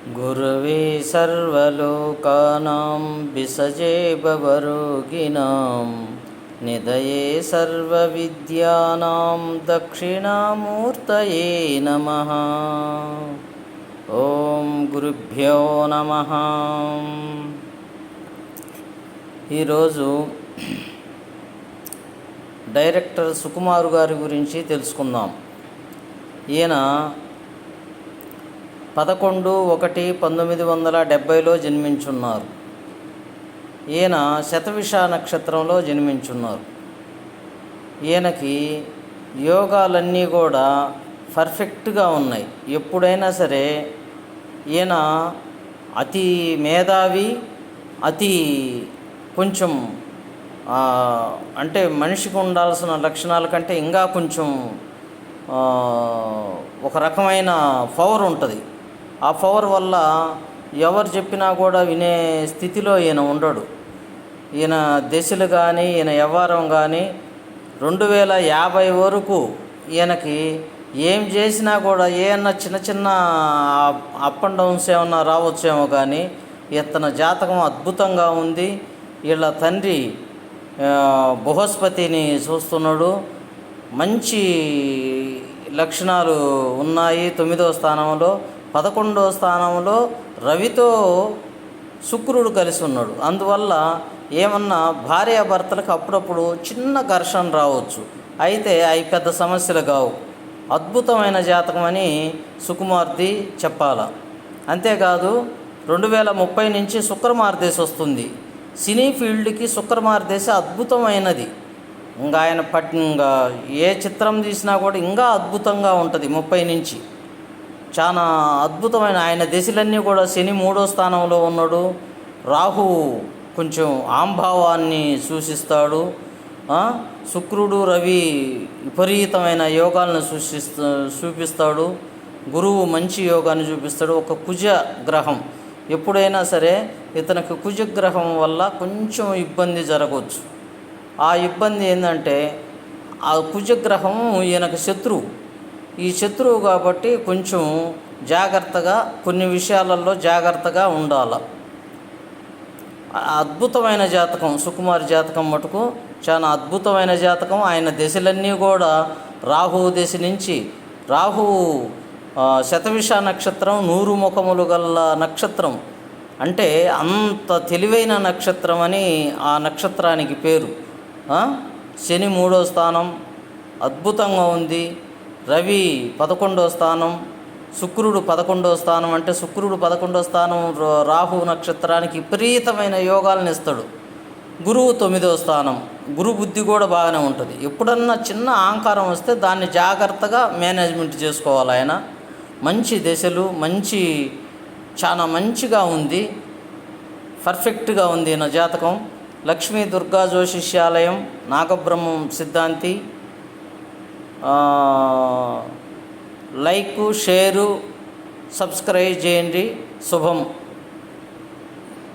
गुरवे सर्वलोकानां विसजे भवरोगिणां निधये सर्वविद्यानां दक्षिणामूर्तये नमः। ఓం గురుభ్యో నమః। ఈరోజు డైరెక్టర్ సుకుమార్ గారి గురించి తెలుసుకుందాం. ఈయన 11/1/1970లో జన్మించున్నారు. ఈయన శతవిష నక్షత్రంలో జన్మించున్నారు. ఈయనకి యోగాలన్నీ కూడా పర్ఫెక్ట్గా ఉన్నాయి. ఎప్పుడైనా సరే ఈయన అతి మేధావి, అతి కొంచెం అంటే మనిషికి ఉండాల్సిన లక్షణాల కంటే ఇంకా కొంచెం ఒక రకమైన పవర్ ఉంటుంది. ఆ పవర్ వల్ల ఎవరు చెప్పినా కూడా వినే స్థితిలో ఈయన ఉండడు. ఈయన దశలు కానీ ఈయన వ్యవహారం కానీ 2050 వరకు ఈయనకి ఏం చేసినా కూడా ఏమన్నా చిన్న చిన్న అప్ అండ్ డౌన్స్ ఏమన్నా రావచ్చేమో, కానీ ఇతని జాతకం అద్భుతంగా ఉంది. వీళ్ళ తండ్రి బృహస్పతిని చూస్తున్నాడు. మంచి లక్షణాలు ఉన్నాయి. 9వ స్థానంలో, 11వ స్థానంలో రవితో శుక్రుడు కలిసి ఉన్నాడు. అందువల్ల ఏమన్నా భార్యాభర్తలకు అప్పుడప్పుడు చిన్న ఘర్షణ రావచ్చు. అయితే అవి పెద్ద సమస్యలు కావు. అద్భుతమైన జాతకం అని సుకుమార్ది చెప్పాల. అంతేకాదు 2030 నుంచి శుక్రమార్దేశ వస్తుంది. సినీ ఫీల్డ్కి శుక్రమార్దేశ అద్భుతమైనది. ఇంకా ఆయన ఇంకా ఏ చిత్రం తీసినా కూడా ఇంకా అద్భుతంగా ఉంటుంది. 30 నుంచి చాలా అద్భుతమైన ఆయన దశలన్నీ కూడా. శని 3వ స్థానంలో ఉన్నాడు. రాహు కొంచెం ఆంభావాన్ని సూచిస్తాడు. శుక్రుడు రవి విపరీతమైన యోగాలను చూపిస్తాడు. గురువు మంచి యోగాన్ని చూపిస్తాడు. ఒక కుజ గ్రహం ఎప్పుడైనా సరే ఇతనికి కుజగ్రహం వల్ల కొంచెం ఇబ్బంది జరగవచ్చు. ఆ ఇబ్బంది ఏంటంటే ఆ కుజగ్రహం ఈయనకు శత్రువు. ఈ శత్రువు కాబట్టి కొంచెం జాగ్రత్తగా, కొన్ని విషయాలలో జాగ్రత్తగా ఉండాలి. అద్భుతమైన జాతకం సుకుమార్ జాతకం మటుకు చాలా అద్భుతమైన జాతకం. ఆయన దశలన్నీ కూడా రాహువు దశ నుంచి, రాహువు శతవిష నక్షత్రం 100 ముఖములు గల నక్షత్రం, అంటే అంత తెలివైన నక్షత్రం అని ఆ నక్షత్రానికి పేరు. శని 3వ స్థానం అద్భుతంగా ఉంది. రవి 11వ స్థానం, శుక్రుడు 11వ స్థానం. అంటే శుక్రుడు 11వ స్థానం రాహు నక్షత్రానికి విపరీతమైన యోగాలను ఇస్తాడు. గురువు 9వ స్థానం. గురు బుద్ధి కూడా బాగానే ఉంటుంది. ఎప్పుడన్నా చిన్న అహంకారం వస్తే దాన్ని జాగ్రత్తగా మేనేజ్మెంట్ చేసుకోవాలి. ఆయన మంచి దశలు, చాలా మంచిగా ఉంది. పర్ఫెక్ట్గా ఉంది నా జాతకం. లక్ష్మీ దుర్గా జ్యోతిష్యాలయం, నాగబ్రహ్మం సిద్ధాంతి. లైక్, షేరు, సబ్స్క్రైబ్ చేయండి. శుభం.